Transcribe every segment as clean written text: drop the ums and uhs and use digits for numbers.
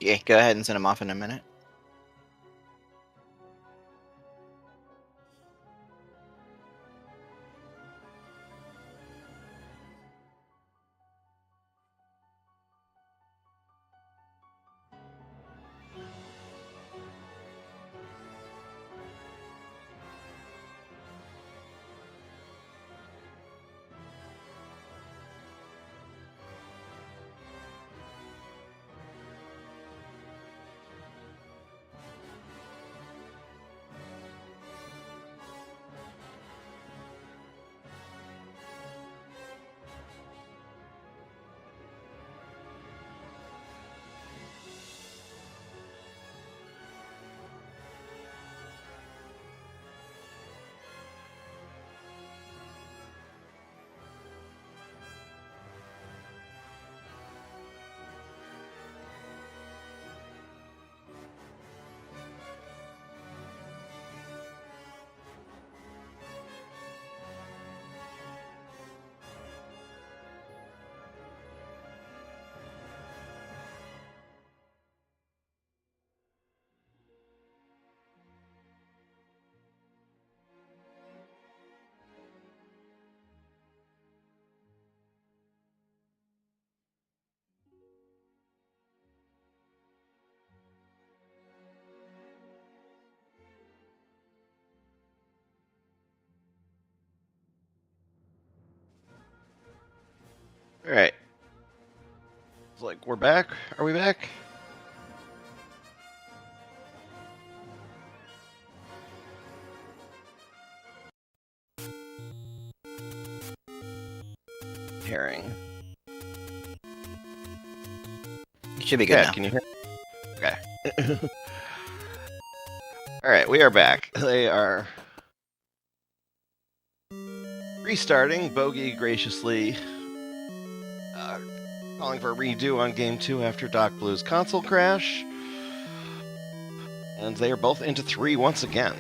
Yeah, go ahead and send him off in a minute. All right. It's like we're back. Are we back? Hearing. You should be good Yeah, now. can you hear? Okay. All right, we are back. They are restarting. Bogie graciously calling for a redo on Game 2 after DocBlue's console crash. And they are both into 3 once again.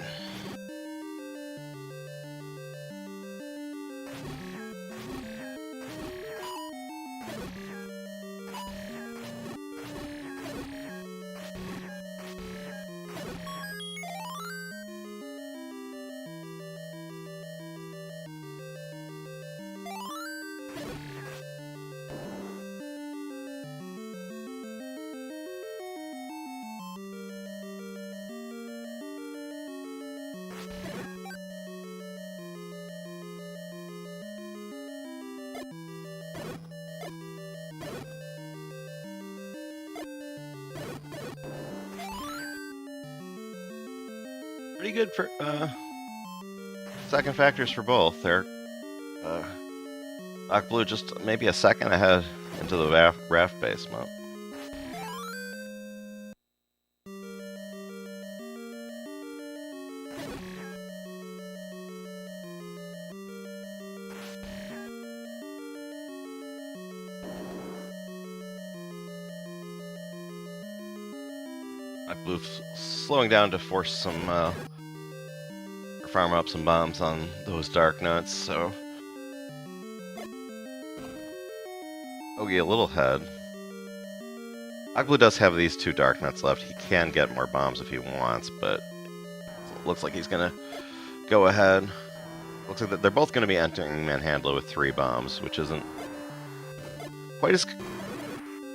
Pretty good for second factors for both. They're DocBlue just maybe a second ahead into the raft basement. DocBlue slowing down to force some or farm up some bombs on those dark nuts, so Bogie a little ahead. DocBlue does have these 2 dark nuts left. He can get more bombs if he wants, but it looks like he's gonna go ahead. Looks like they're both gonna be entering Manhandla with 3 bombs, which isn't quite as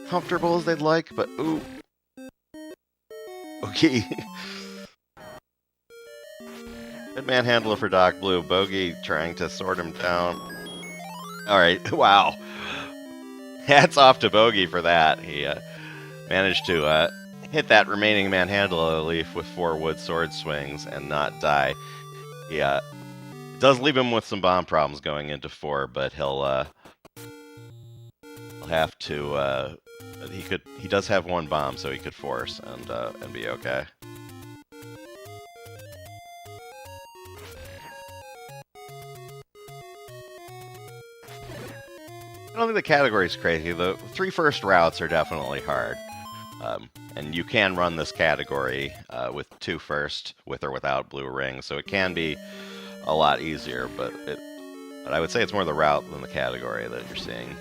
comfortable as they'd like, but ooh. Okay. Good Manhandla for DocBlue. Bogie trying to sort him down. Alright, wow. Hats off to Bogie for that. He managed to hit that remaining Manhandla leaf with 4 wood sword swings and not die. He does leave him with some bomb problems going into 4, but he'll have to he does have 1 bomb, so he could force and be okay. I don't think the category's crazy. The 3 first routes are definitely hard. And you can run this category with 2 first, with or without blue rings, so it can be a lot easier, but I would say it's more the route than the category that you're seeing.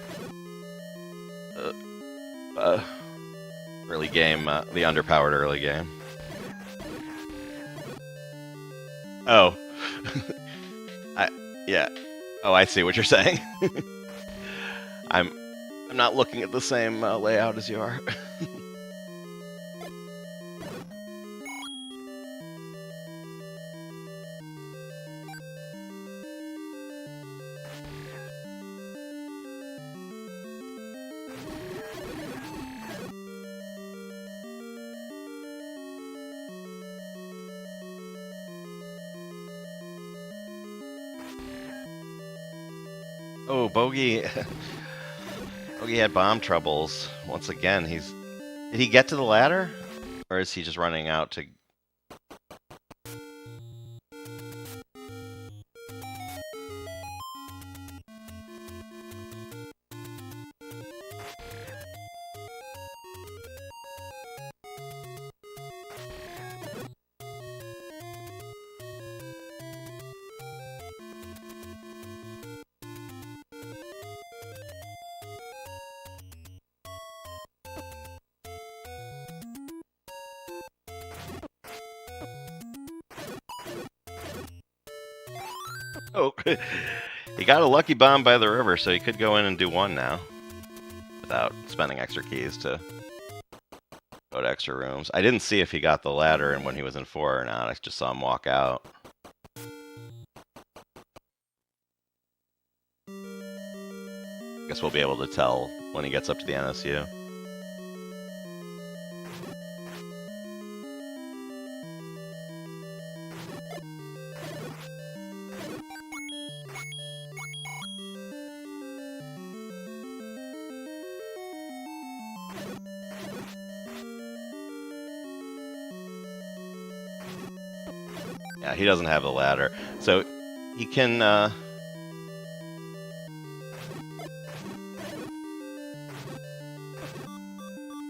Really early game, the underpowered early game. Oh. Yeah. Oh, I see what you're saying. I'm not looking at the same layout as you are. Oh, Bogie. Bogie had bomb troubles. Once again, did he get to the ladder? Or is he just running out to... Oh, he got a lucky bomb by the river, so he could go in and do one now. Without spending extra keys to go to extra rooms. I didn't see if he got the ladder and when he was in 4 or not. I just saw him walk out. Guess we'll be able to tell when he gets up to the NSU. Yeah, he doesn't have the ladder. So he can...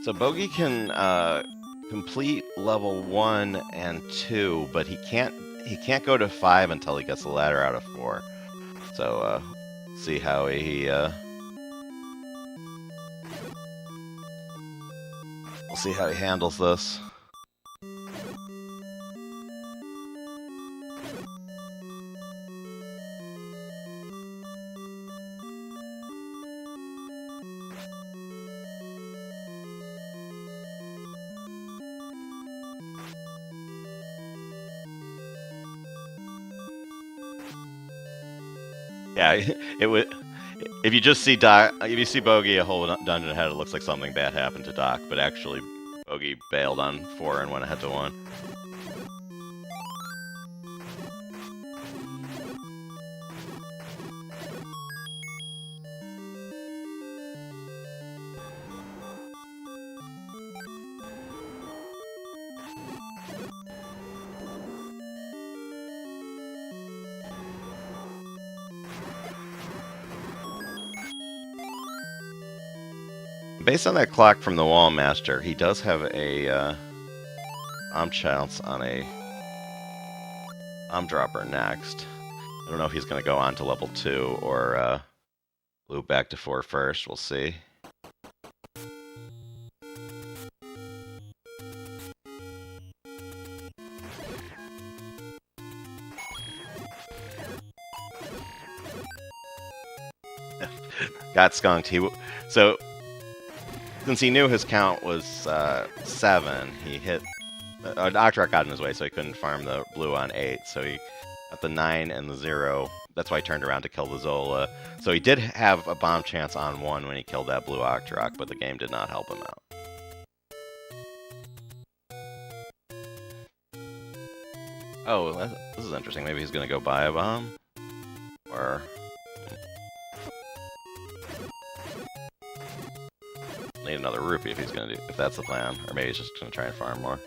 So Bogie can complete level 1 and 2, but he can't go to 5 until he gets the ladder out of 4. So see how he we'll see how he handles this. Yeah, it would. If you just see Doc, if you see Bogie a whole dungeon ahead, it looks like something bad happened to Doc. But actually, Bogie bailed on 4 and went ahead to 1. Based on that clock from the Wall Master, he does have a bomb chance on a bomb dropper next. I don't know if he's going to go on to level 2 or loop back to 4 first. We'll see. Got skunked. So since he knew his count was 7, he hit... Octorok got in his way, so he couldn't farm the blue on 8. So he got the 9 and the 0. That's why he turned around to kill the Zola. So he did have a bomb chance on 1 when he killed that blue Octorok, but the game did not help him out. Oh, this is interesting. Maybe he's going to go buy a bomb? Or... need another rupee if he's gonna do, if that's the plan, or maybe he's just gonna try and farm more.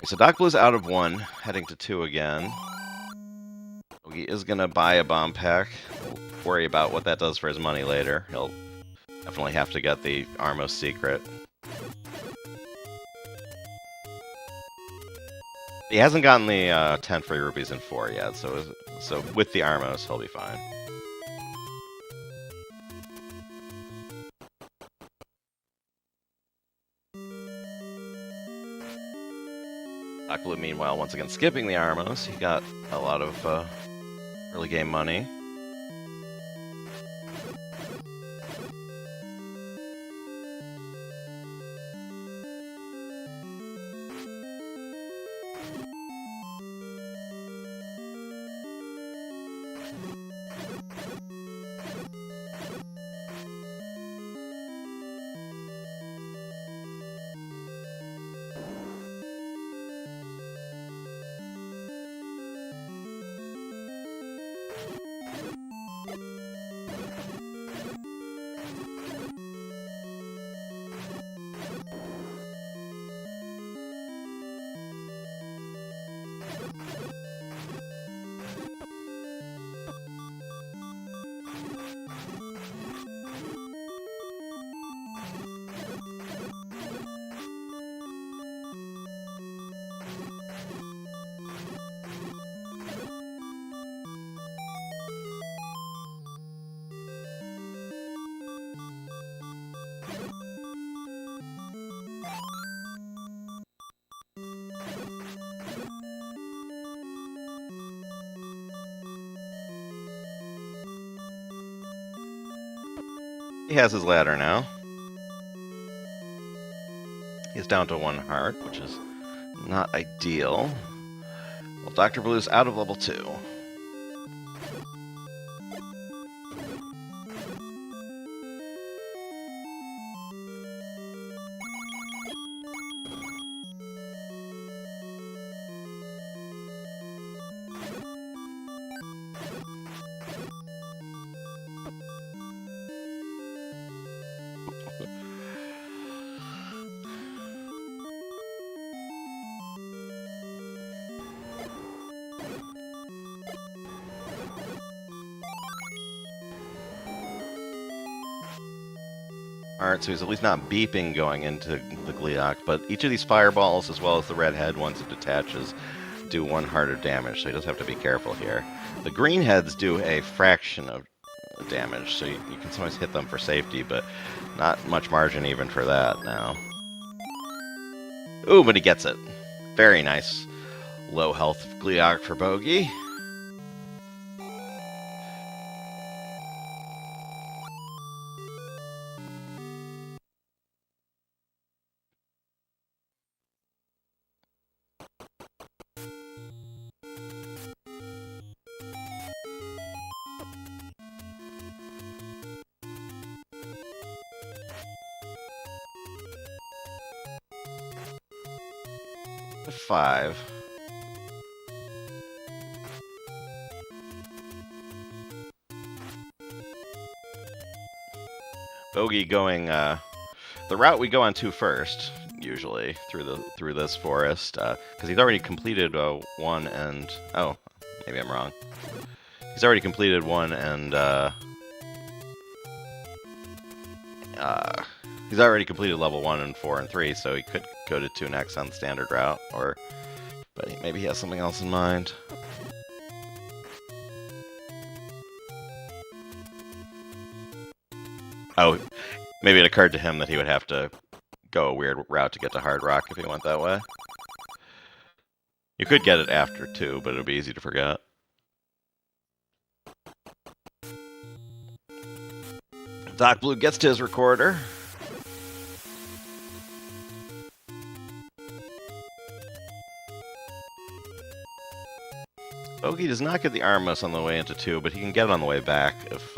So Doc Blue's out of 1, heading to 2 again. He is gonna buy a bomb pack. We'll worry about what that does for his money later. He'll definitely have to get the Armos secret. He hasn't gotten the 10 free rupees in 4 yet, so with the Armos, he'll be fine. DoctorBlue, meanwhile, once again skipping the Armos. He got a lot of early game money. He has his ladder now. He's down to 1 heart, which is not ideal. Well, DoctorBlue's out of level 2. Alright, so he's at least not beeping going into the Gleeok, but each of these fireballs, as well as the red head once it detaches, do 1 heart of damage, so he does have to be careful here. The green heads do a fraction of damage, so you can sometimes hit them for safety, but not much margin even for that now. Ooh, but he gets it. Very nice. Low health Gleeok for Bogie. to 5. Bogie going the route we go on to first, usually through this forest, because he's already completed 1 and oh, maybe I'm wrong. He's already completed 1 and he's already completed level 1 and 4 and 3, so he could go to 2 next on the standard route, but maybe he has something else in mind. Oh, maybe it occurred to him that he would have to go a weird route to get to Hard Rock if he went that way. You could get it after, too, but it would be easy to forget. DoctorBlue gets to his recorder. Bogie does not get the Armos on the way into 2, but he can get it on the way back if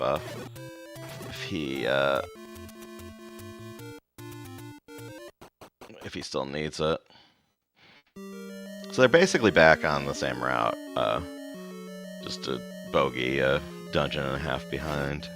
he still needs it. So they're basically back on the same route, just a Bogie a dungeon and a half behind.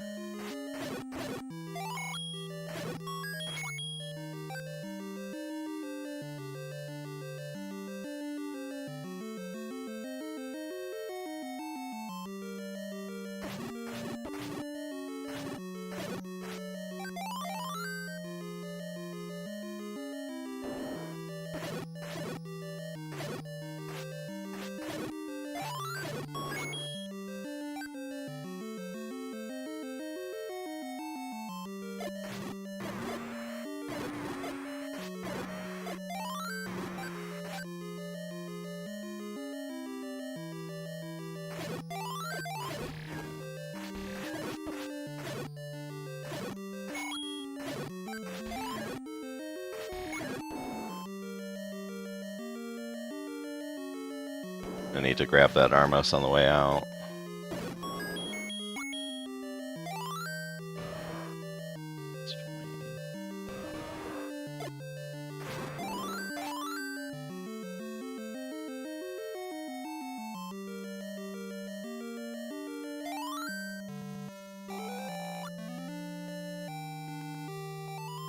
I need to grab that Armos on the way out.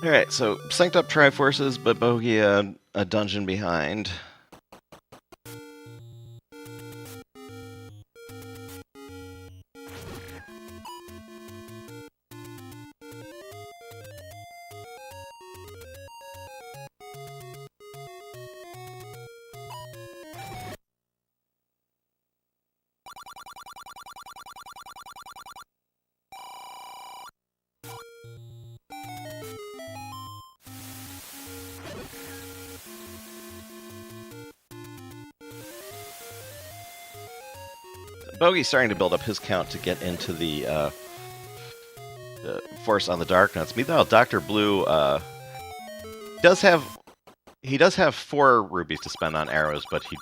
Alright, so synced up Triforces, but Bogie a dungeon behind. Bogie's starting to build up his count to get into the force on the Dark Nuts. Meanwhile, Dr. Blue does have 4 rubies to spend on arrows, but he's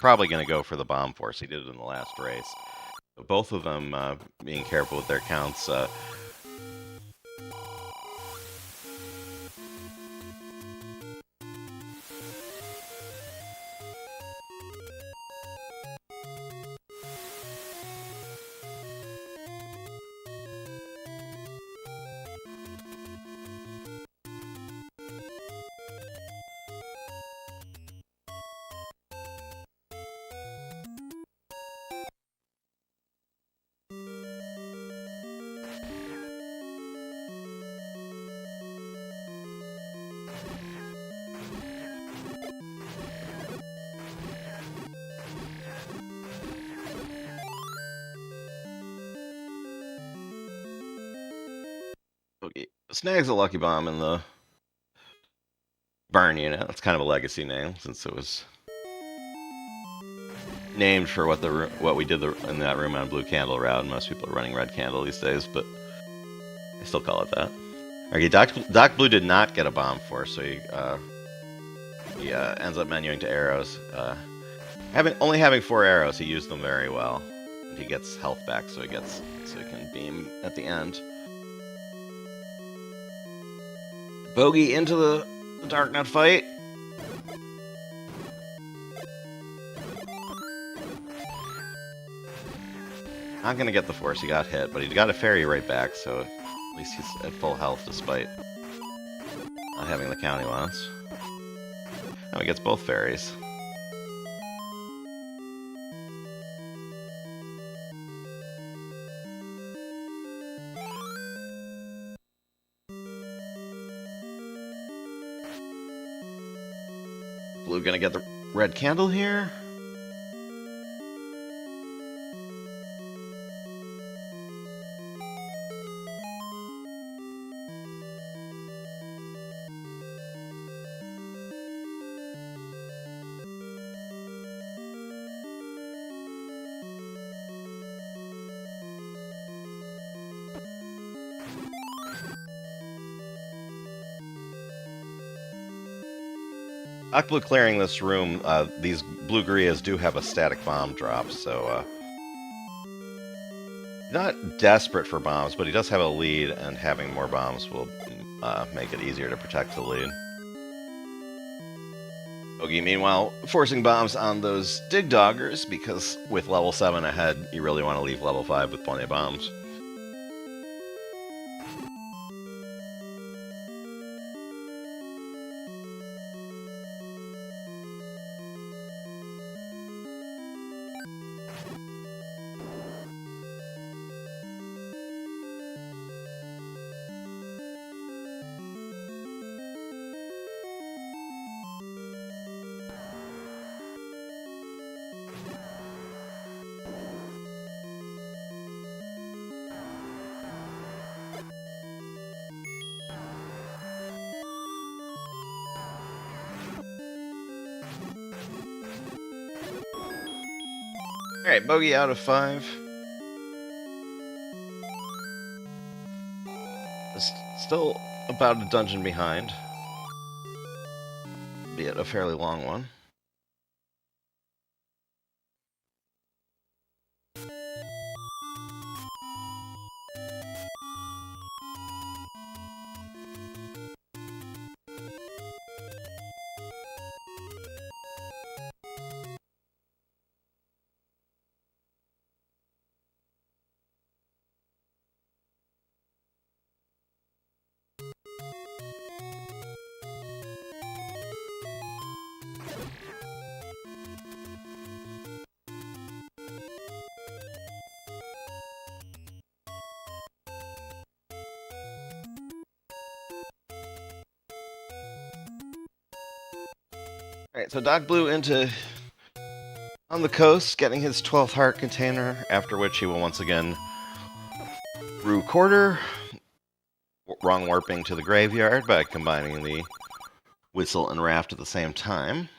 probably going to go for the bomb force. He did it in the last race. So both of them being careful with their counts. Bogie snags a lucky bomb in the burn unit. That's kind of a legacy name since it was named for what we did in that room on Blue Candle route. Most people are running Red Candle these days, but I still call it that. Okay, Doc Blue did not get a bomb force, so he ends up menuing to arrows. Only having 4 arrows, he used them very well, and he gets health back, so he can beam at the end. Bogie into the Dark Nut fight. Not gonna get the force, he got hit, but he got a fairy right back, so at least he's at full health despite not having the count he wants. Now he gets both fairies. Blue gonna get the red candle here. Up+A clearing this room, these blue Grias do have a static bomb drop, so not desperate for bombs, but he does have a lead, and having more bombs will make it easier to protect the lead. Bogie, meanwhile, forcing bombs on those Dig Doggers, because with level 7 ahead, you really want to leave level 5 with plenty of bombs. Alright, Bogie out of 5. Still about a dungeon behind, be it a fairly long one. Alright, so DocBlue into on the coast, getting his 12th heart container, after which he will once again brew quarter, wrong warping to the graveyard by combining the whistle and raft at the same time.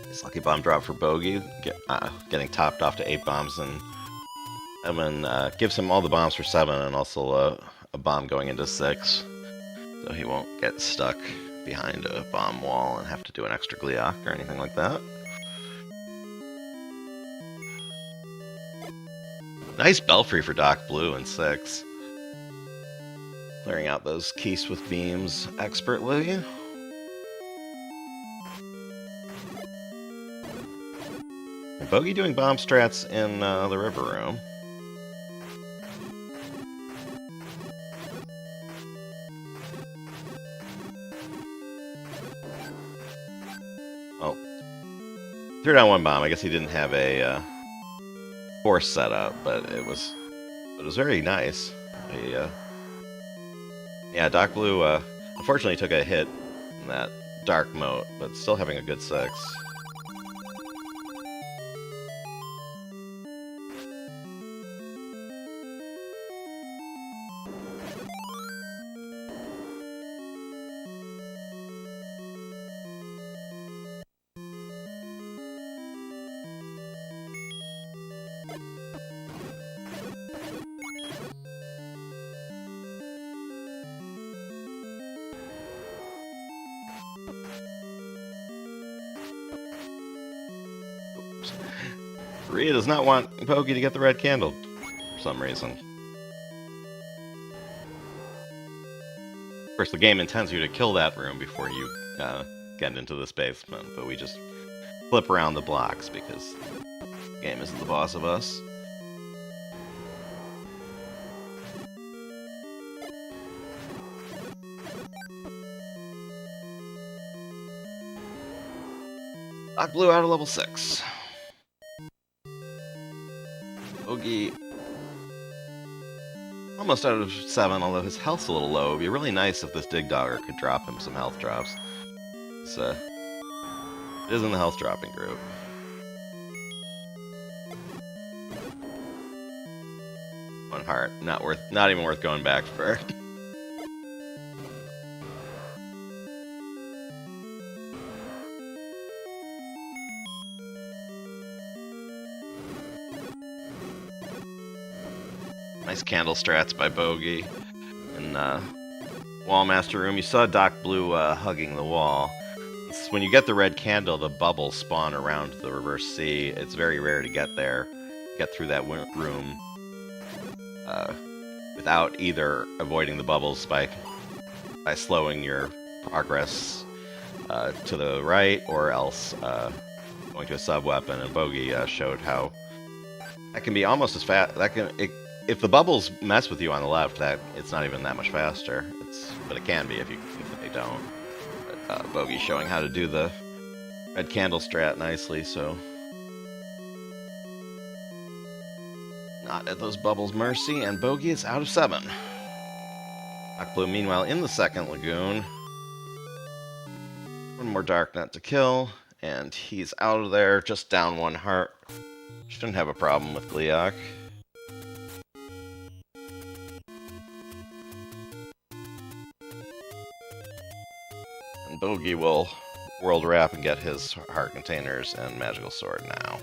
Nice lucky bomb drop for Bogie, getting topped off to 8 bombs, and Evan gives him all the bombs for 7 and also a bomb going into 6, so he won't get stuck behind a bomb wall and have to do an extra Gleeok or anything like that. Nice Belfry for DocBlue in 6. Clearing out those Keese with beams expertly. And Bogie doing bomb strats in the river room. Oh. Threw down 1 bomb. I guess he didn't have a force set up, but it was very nice. Yeah, DocBlue unfortunately took a hit in that dark moat, but still having a good 6. Rhea does not want Bogie to get the red candle for some reason. Of course, the game intends you to kill that room before you get into this basement, but we just flip around the blocks because the game isn't the boss of us. DocBlue out of level 6. Bogie almost out of 7, although his health's a little low. It'd be really nice if this Dig Dogger could drop him some health drops. It is in the health dropping group. One heart, not even worth going back for. Nice candle strats by Bogie. In Wall Master Room, you saw DocBlue hugging the wall. When you get the red candle, the bubbles spawn around the reverse C. It's very rare to get through that room without either avoiding the bubbles by slowing your progress to the right, or else going to a sub weapon. And Bogie showed how that can be almost as fast. If the bubbles mess with you on the left, it's not even that much faster. But it can be if they don't. But Bogie's showing how to do the red candle strat nicely, so not at those bubbles mercy, and Bogie is out of 7. DocBlue, meanwhile, in the second lagoon. One more Dark Nut to kill, and he's out of there, just down 1 heart. Shouldn't have a problem with Gleeok. And Bogie will World Wrap and get his heart containers and magical sword now.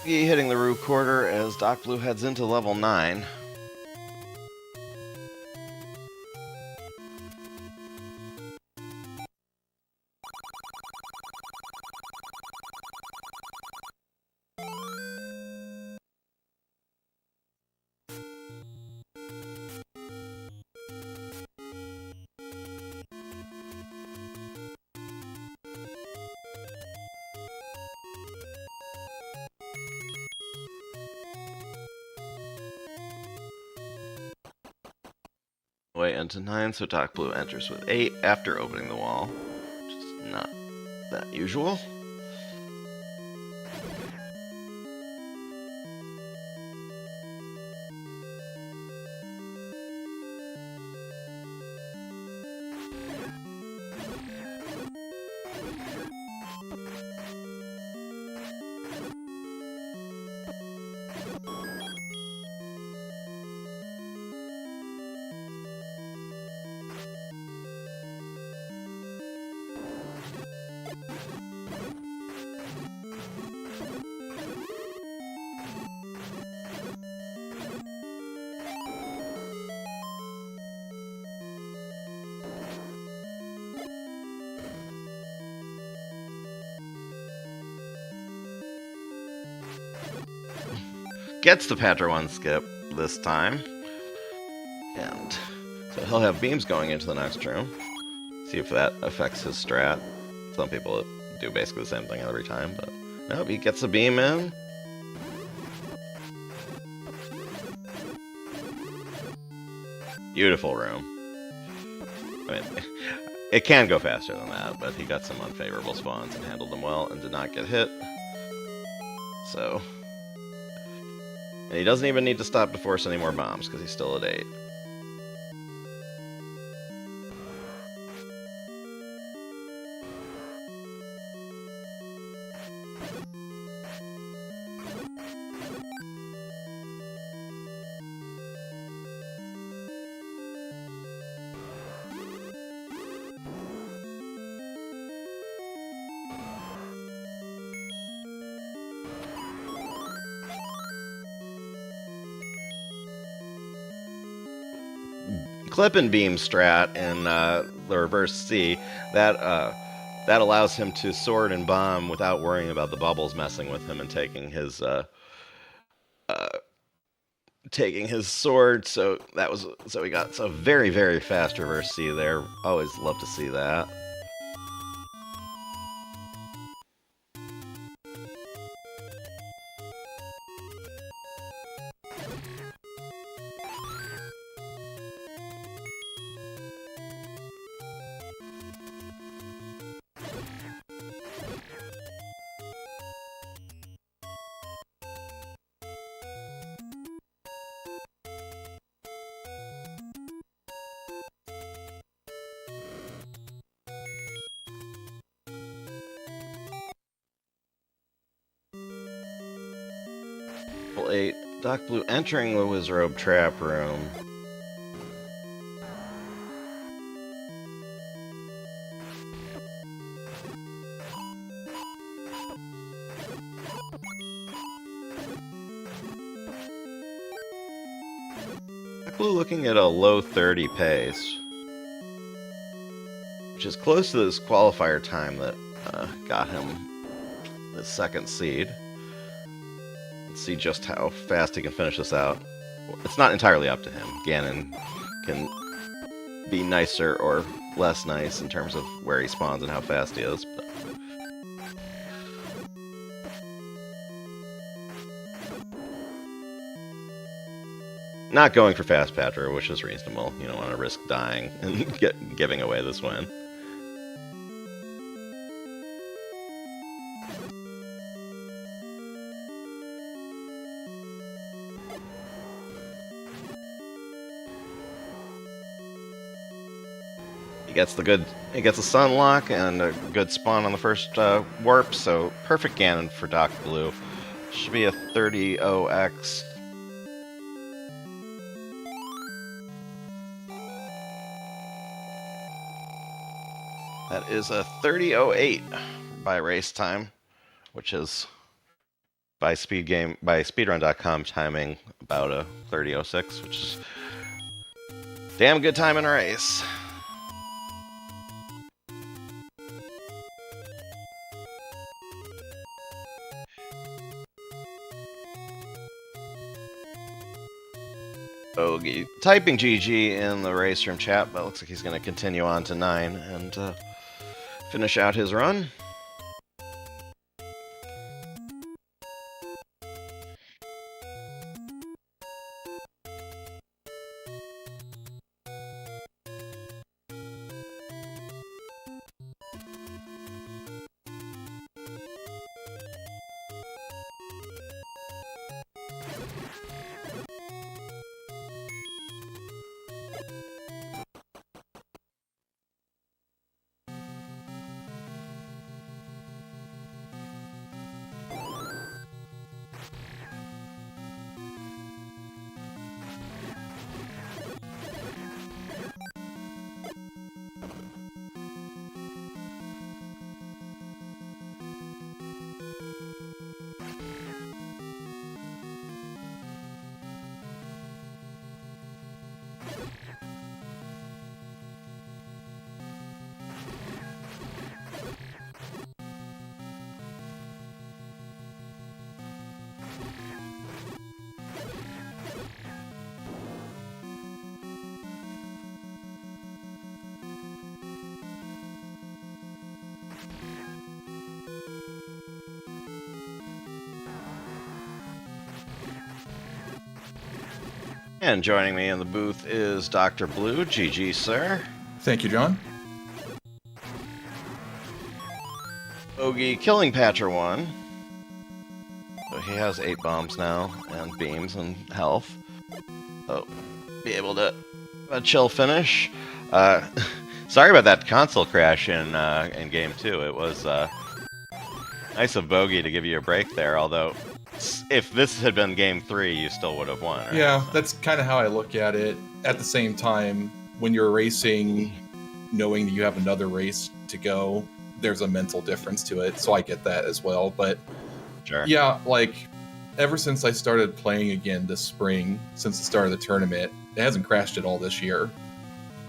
Hitting the Rue Quarter as DocBlue heads into level 9. Way into 9, so DocBlue enters with 8 after opening the wall, which is not that usual. Gets the Patra 1 skip this time. And so he'll have beams going into the next room. See if that affects his strat. Some people do basically the same thing every time, but nope, he gets a beam in. Beautiful room. I mean, it can go faster than that, but he got some unfavorable spawns and handled them well and did not get hit. So... And he doesn't even need to stop to force any more bombs, because he's still at 8. Clip and beam strat in the reverse C, that allows him to sword and bomb without worrying about the bubbles messing with him and taking his sword. So we got a very, very fast reverse C there. Always love to see that. Level 8, DocBlue entering the Wizrobe trap room. DocBlue looking at a low 30 pace, which is close to this qualifier time that got him the second seed. See just how fast he can finish this out. It's not entirely up to him. Ganon can be nicer or less nice in terms of where he spawns and how fast he is. But... Not going for fast Patra, which is reasonable. You don't want to risk dying and giving away this win. He gets a Sun Lock and a good spawn on the first warp, so perfect Ganon for DocBlue. Should be a 30-0x. That is a 30-08 by race time, which is by Speedrun.com timing about a 30:06, which is damn good time in a race. Bogie typing GG in the race room chat, but looks like he's going to continue on to 9 and finish out his run. And joining me in the booth is Dr. Blue. GG, sir. Thank you, John. Bogie killing Patcher 1. So he has 8 bombs now, and beams and health. So be able to a chill finish. Sorry about that console crash in game 2. It was nice of Bogie to give you a break there, although if this had been game 3, you still would have won. Right? Yeah, that's kind of how I look at it. At the same time, when you're racing, knowing that you have another race to go, there's a mental difference to it. So I get that as well. But sure. Yeah, like ever since I started playing again this spring, since the start of the tournament, it hasn't crashed at all this year.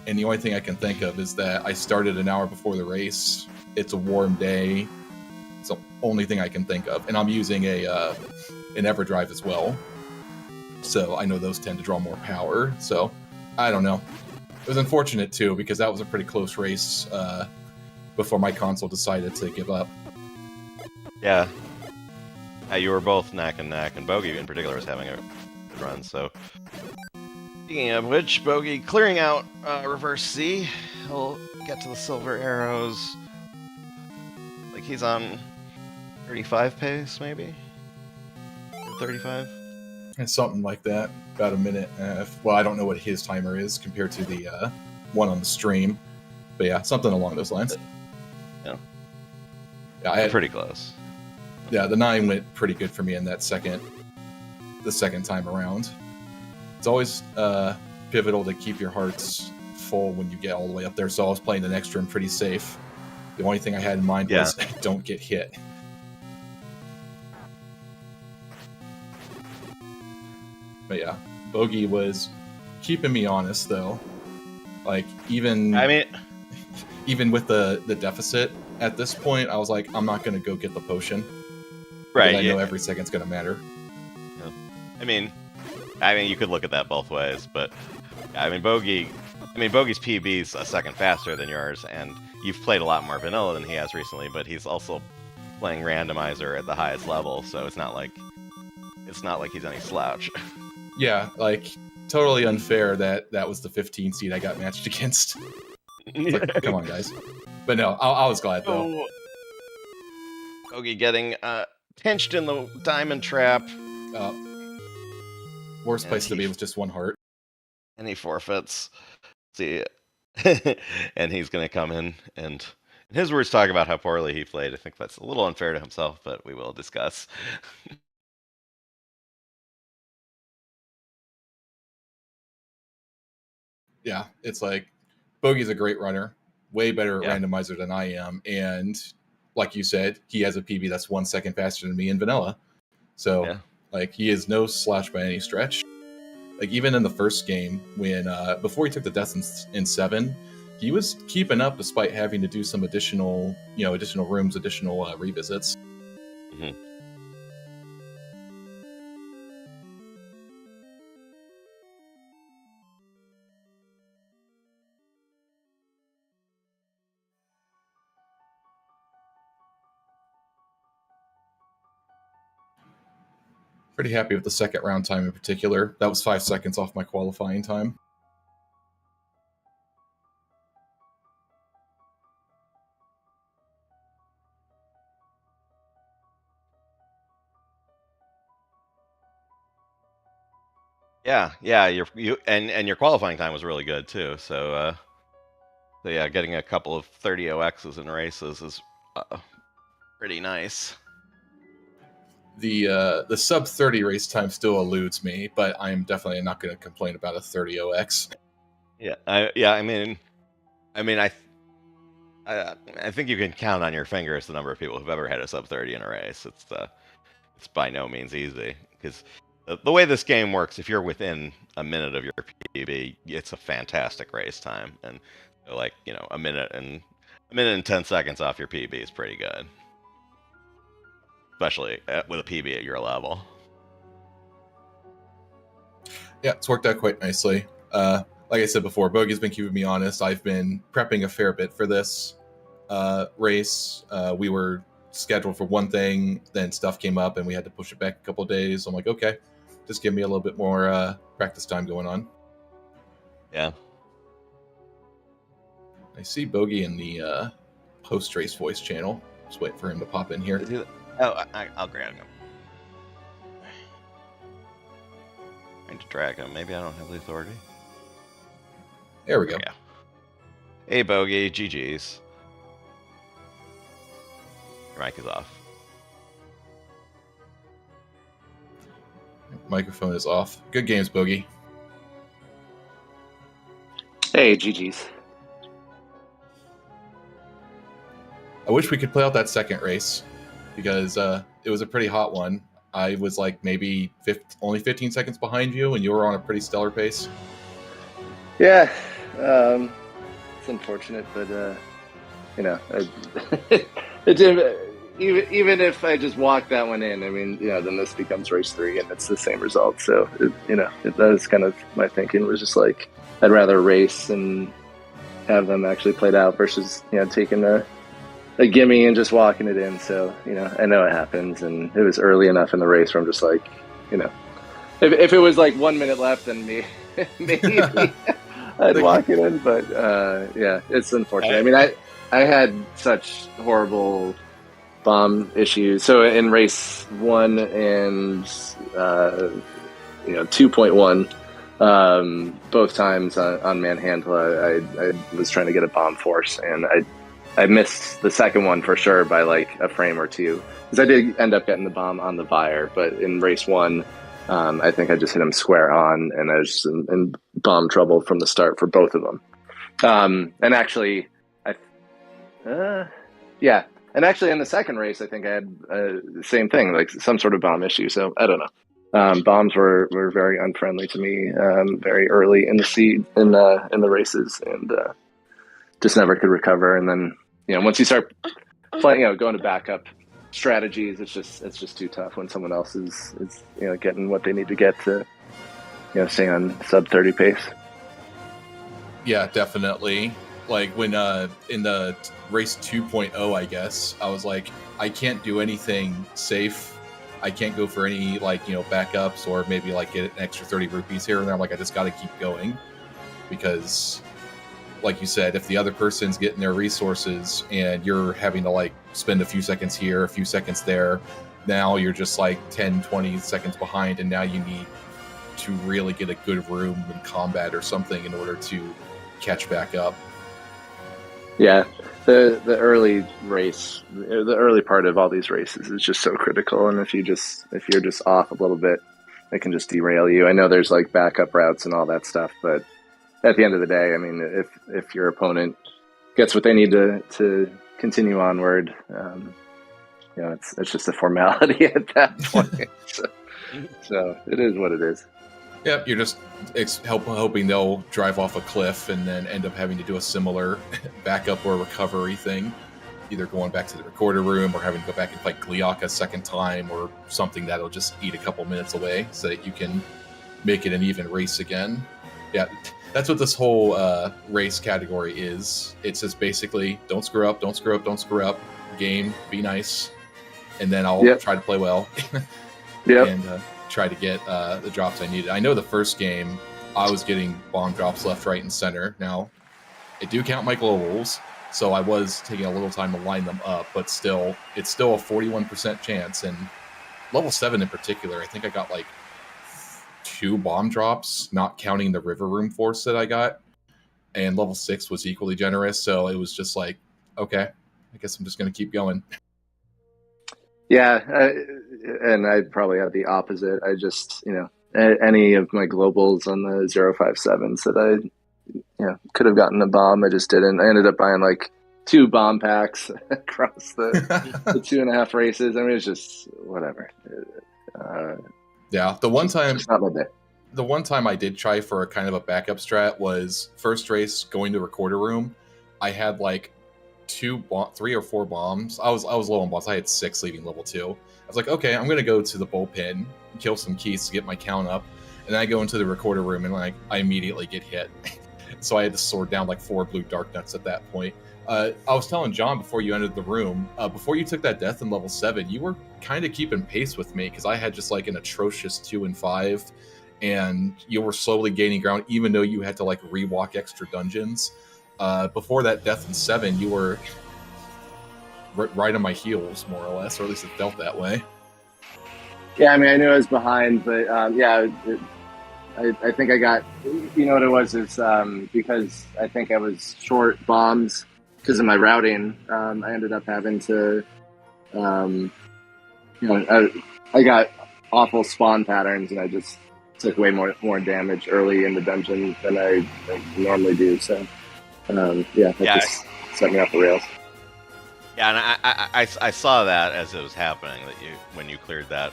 And the only thing I can think of is that I started an hour before the race. It's a warm day. It's the only thing I can think of. And I'm using an EverDrive as well. So I know those tend to draw more power. So I don't know. It was unfortunate too, because that was a pretty close race before my console decided to give up. Yeah. You were both neck and neck, and Bogie in particular was having a good run. So speaking of which, Bogie clearing out reverse C. He'll get to the silver arrows. Like he's on 35 pace, maybe? 35? And something like that. About a minute. Well, I don't know what his timer is compared to the one on the stream. But yeah, something along those lines. Yeah. Yeah, I had, pretty close. Yeah, the 9 went pretty good for me in that second time around. It's always pivotal to keep your hearts full when you get all the way up there. So I was playing the next room pretty safe. The only thing I had in mind was don't get hit. But yeah, Bogie was keeping me honest though. Like even with the deficit at this point, I was like, I'm not gonna go get the potion. Right. I know every second's gonna matter. Yeah. I mean, you could look at that both ways, but Bogie's PB's a second faster than yours, and you've played a lot more vanilla than he has recently, but he's also playing randomizer at the highest level, so it's not like he's any slouch. Yeah, like totally unfair that was the 15 seed I got matched against. Like, come on, guys. But no, I was glad though. Bogie getting pinched in the diamond trap. Worst place to be with just 1 heart. And he forfeits. See, and he's going to come in and, in his words, talk about how poorly he played. I think that's a little unfair to himself, but we will discuss. Yeah, it's like Bogie's a great runner, way better at randomizer than I am, and like you said, he has a PB that's 1 second faster than me in vanilla. So, Yeah. like, he is no slouch by any stretch. Like, even in the first game, when before he took the deaths in 7, he was keeping up despite having to do some additional rooms, additional revisits. Mhm. Pretty happy with the second round time in particular. That was 5 seconds off my qualifying time. Yeah. Your qualifying time was really good too. So yeah, getting a couple of 30 OXs in races is pretty nice. The sub 30 race time still eludes me, but I'm definitely not going to complain about a 30 OX. Yeah. I mean, I think you can count on your fingers the number of people who've ever had a sub 30 in a race. It's by no means easy because the way this game works, if you're within a minute of your PB, it's a fantastic race time, and like a minute and 10 seconds off your PB is pretty good, especially with a PB at your level. Yeah, it's worked out quite nicely. Like I said before, Bogey's been keeping me honest. I've been prepping a fair bit for this race. We were scheduled for one thing, then stuff came up and we had to push it back a couple of days. I'm like, okay, just give me a little bit more practice time going on. Yeah. I see Bogey in the post-race voice channel. Just wait for him to pop in here. I'll grab him. Trying to drag him. Maybe I don't have the authority. There we go. Yeah. Hey, Bogey. GG's. Your mic is off. Microphone is off. Good games, Bogey. Hey, GG's. I wish we could play out that second race because it was a pretty hot one. I was like maybe only 15 seconds behind you, and you were on a pretty stellar pace. Yeah, it's unfortunate, but it did. Even if I just walk that one in, I mean, then this becomes race 3, and it's the same result. So, that was kind of my thinking. Was just like I'd rather race and have them actually played out versus taking a gimme and just walking it in. So, I know it happens, and it was early enough in the race where I'm just like, if it was like 1 minute left, then maybe I'd walk it in. But yeah, it's unfortunate. I mean, I had such horrible bomb issues. So in race 1 and 2.1, both times on Manhandle, I was trying to get a bomb force, and I missed the second one for sure by like a frame or two, because I did end up getting the bomb on the Vire. But in race 1, I think I just hit him square on, and I was just in bomb trouble from the start for both of them. And actually, yeah. And actually, in the second race, I think I had the same thing, like some sort of bomb issue. So I don't know. Bombs were very unfriendly to me very early in the races, and just never could recover. And then once you start playing, going to backup strategies, it's just too tough when someone else is getting what they need to get to stay on sub 30 pace. Yeah, definitely. Like when in the race 2.0, I guess I was like, I can't do anything safe. I can't go for any backups or maybe like get an extra 30 rupees here and there. I'm like, I just got to keep going, because like you said, if the other person's getting their resources and you're having to like spend a few seconds here, a few seconds there, now you're just like 10, 20 seconds behind, and now you need to really get a good room in combat or something in order to catch back up. Yeah, the early race, the early part of all these races is just so critical, and if you're just off a little bit, it can just derail you. I know there's like backup routes and all that stuff, but at the end of the day, I mean, if your opponent gets what they need to continue onward, it's just a formality at that point. So it is what it is. Yep, you're just hoping they'll drive off a cliff and then end up having to do a similar backup or recovery thing. Either going back to the recorder room or having to go back and fight Gliok a second time or something that'll just eat a couple minutes away so that you can make it an even race again. Yeah, that's what this whole race category is. It's just basically don't screw up, don't screw up, don't screw up. Game, be nice, and then I'll try to play well. And try to get the drops I needed. I know the first game I was getting bomb drops left, right, and center. Now, I do count my globals, so I was taking a little time to line them up, but still, it's still a 41% chance. And level 7 in particular, I think I got like 2 bomb drops, not counting the river room force that I got. And level 6 was equally generous, so it was just like, okay, I guess I'm just going to keep going. Yeah, and I probably have the opposite. I just, any of my globals on the 057s that I, could have gotten a bomb, I just didn't. I ended up buying like 2 bomb packs across the 2.5 races. I mean, it's just whatever. Yeah, the one time, it's not my day. The one time I did try for a kind of a backup strat was first race going to recorder room. I had like 3 or 4 bombs. I was low on bombs. I had 6 leaving level 2. I was like, okay, I'm gonna go to the bullpen, kill some keys to get my count up, and then I go into the recorder room and like I immediately get hit. So I had to sword down like 4 blue dark nuts at that point. I was telling John before you entered the room, before you took that death in level 7, you were kind of keeping pace with me because I had just like an atrocious 2 and 5, and you were slowly gaining ground even though you had to like rewalk extra dungeons. Before that death in 7, you were right on my heels, more or less, or at least it felt that way. Yeah, I mean, I knew I was behind, but I think I got, what it was is because I think I was short bombs because of my routing. I ended up having to, I got awful spawn patterns, and I just took way more damage early in the dungeon than I normally do. So. Just set me off the rails. Yeah, and I saw that as it was happening, that when you cleared that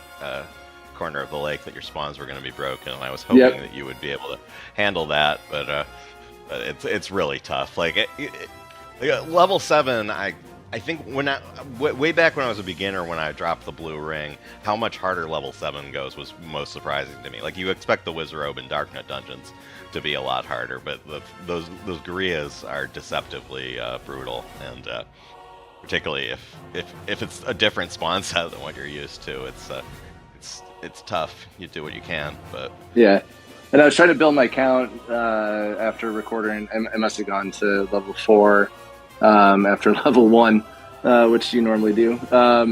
corner of the lake, that your spawns were going to be broken, and I was hoping that you would be able to handle that, but it's really tough. Like level 7, I think way back when I was a beginner, when I dropped the blue ring, how much harder level 7 goes was most surprising to me. Like you expect the Wizrobe and Darknut dungeons to be a lot harder, but those Gorillaz are deceptively brutal, and particularly if it's a different spawn set than what you're used to, it's tough. You do what you can, but yeah. And I was trying to build my count after recording. I must have gone to level 4 after level 1, which you normally do. I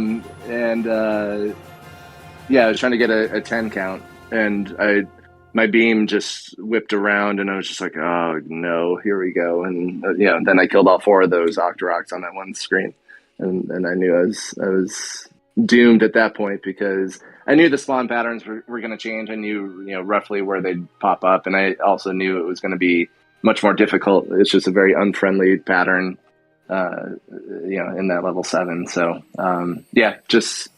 was trying to get a 10 count, and my beam just whipped around, and I was just like, oh no, here we go. And then I killed all 4 of those Octoroks on that one screen, and I knew I was doomed at that point because I knew the spawn patterns were going to change. I knew roughly where they'd pop up, and I also knew it was going to be much more difficult. It's just a very unfriendly pattern, in that level 7. So just.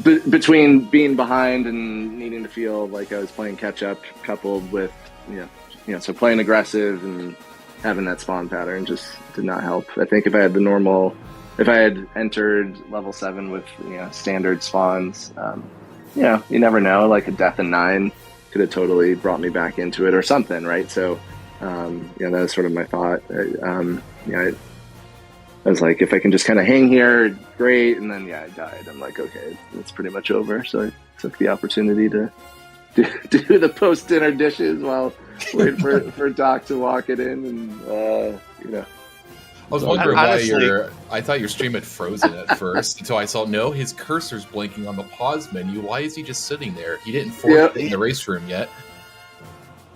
Between being behind and needing to feel like I was playing catch up, coupled with so playing aggressive and having that spawn pattern just did not help. I think if I had entered level 7 with standard spawns, you never know. Like a death in 9 could have totally brought me back into it or something, right? So that was sort of my thought. I was like, if I can just kind of hang here, great. And then, I died. I'm like, okay, it's pretty much over. So I took the opportunity to do the post-dinner dishes while waiting for Doc to walk it in. And, I was wondering why I thought your stream had frozen at first until I saw, no, his cursor's blinking on the pause menu. Why is he just sitting there? He didn't force in the race room yet.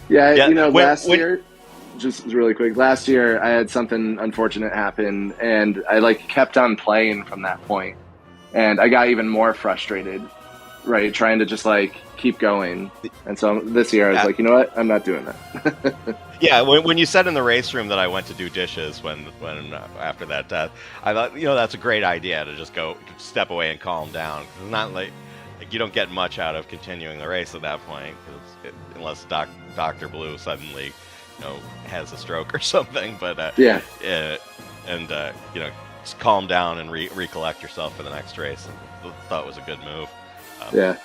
Last year... Just really quick. Last year, I had something unfortunate happen, and I kept on playing from that point, and I got even more frustrated, right? Trying to just keep going. And so this year, I was like, you know what? I'm not doing that. Yeah, when you said in the race room that I went to do dishes when after that death, I thought, that's a great idea to just go step away and calm down. 'Cause it's not like you don't get much out of continuing the race at that point, unless Dr. Blue suddenly, has a stroke or something. But just calm down and recollect yourself for the next race. And thought it was a good move. Yeah,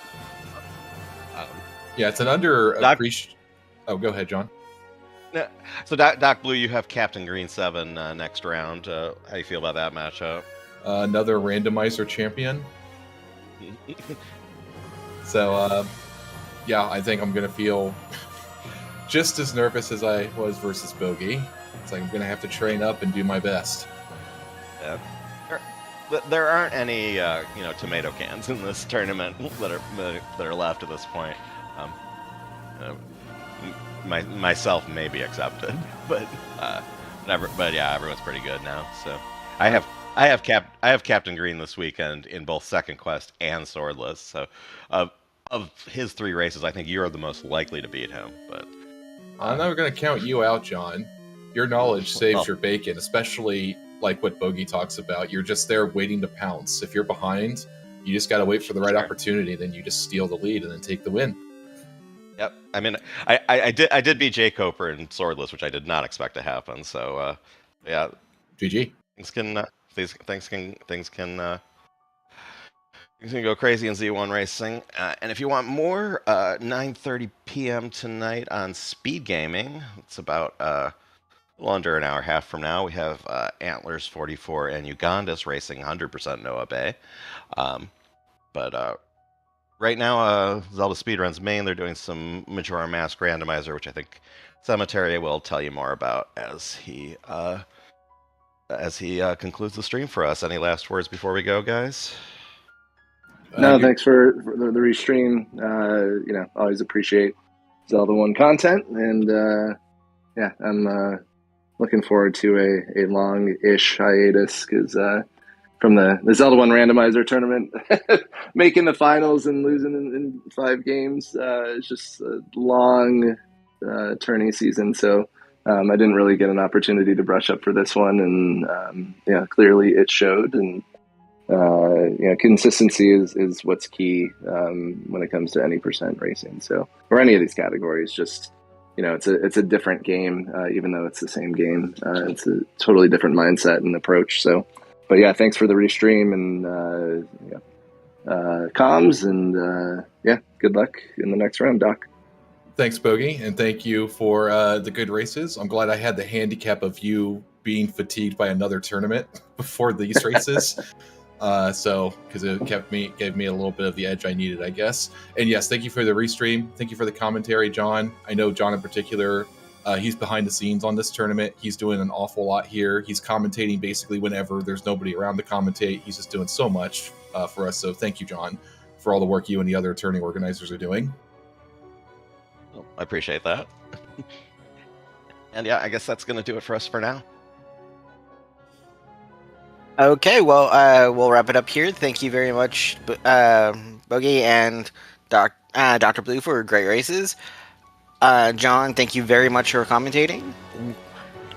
it's an Oh, go ahead, John. So Doc Blue, you have Captain Green 7 next round. How do you feel about that matchup? Another randomizer champion. So, yeah, I think I'm going to feel just as nervous as I was versus Bogie. It's like I'm going to have to train up and do my best. Yeah. There aren't any, tomato cans in this tournament that are left at this point. Myself may be accepted, but yeah, everyone's pretty good now. So I have Captain Green this weekend in both Second Quest and Swordless. So of his 3 races, I think you're the most likely to beat him. But I'm never going to count you out, John. Your knowledge saves your bacon, especially like what Bogie talks about. You're just there waiting to pounce. If you're behind, you just got to wait for the right opportunity. Then you just steal the lead and then take the win. Yep. I mean, I did beat Jay Coper in Swordless, which I did not expect to happen. So, yeah. GG. Things can go crazy in Z1 Racing. And if you want more, 9:30 p.m. tonight on Speed Gaming. It's about a little under an hour and a half from now. We have Antlers 44 and Uganda's racing 100% Noah Bay. But right now, Zelda Speedruns main, they're doing some Majora Mask Randomizer, which I think Cemetery will tell you more about as he concludes the stream for us. Any last words before we go, guys? No, thanks for the restream. Always appreciate Zelda 1 content, and I'm looking forward to a long-ish hiatus because from the Zelda 1 randomizer tournament, making the finals and losing in 5 games is just a long tourney season. So I didn't really get an opportunity to brush up for this one, and clearly it showed. And consistency is what's key when it comes to any percent racing. So, or any of these categories, just it's a different game, even though it's the same game. It's a totally different mindset and approach. So, but yeah, thanks for the restream and comms, and good luck in the next round, Doc. Thanks, Bogie, and thank you for the good races. I'm glad I had the handicap of you being fatigued by another tournament before these races. Because it gave me a little bit of the edge I needed, I guess. And yes, thank you for the restream. Thank you for the commentary, John. I know John in particular, he's behind the scenes on this tournament. He's doing an awful lot here. He's commentating basically whenever there's nobody around to commentate. He's just doing so much for us. So thank you, John, for all the work you and the other tourney organizers are doing. Well, I appreciate that. And yeah, I guess that's going to do it for us for now. Okay, well, we'll wrap it up here. Thank you very much, Bogie and Dr. Blue for great races. John, thank you very much for commentating.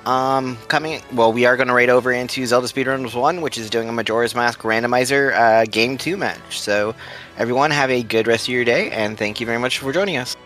We are going to raid over into Zelda Speedruns 1, which is doing a Majora's Mask randomizer Game 2 match. So, everyone, have a good rest of your day, and thank you very much for joining us.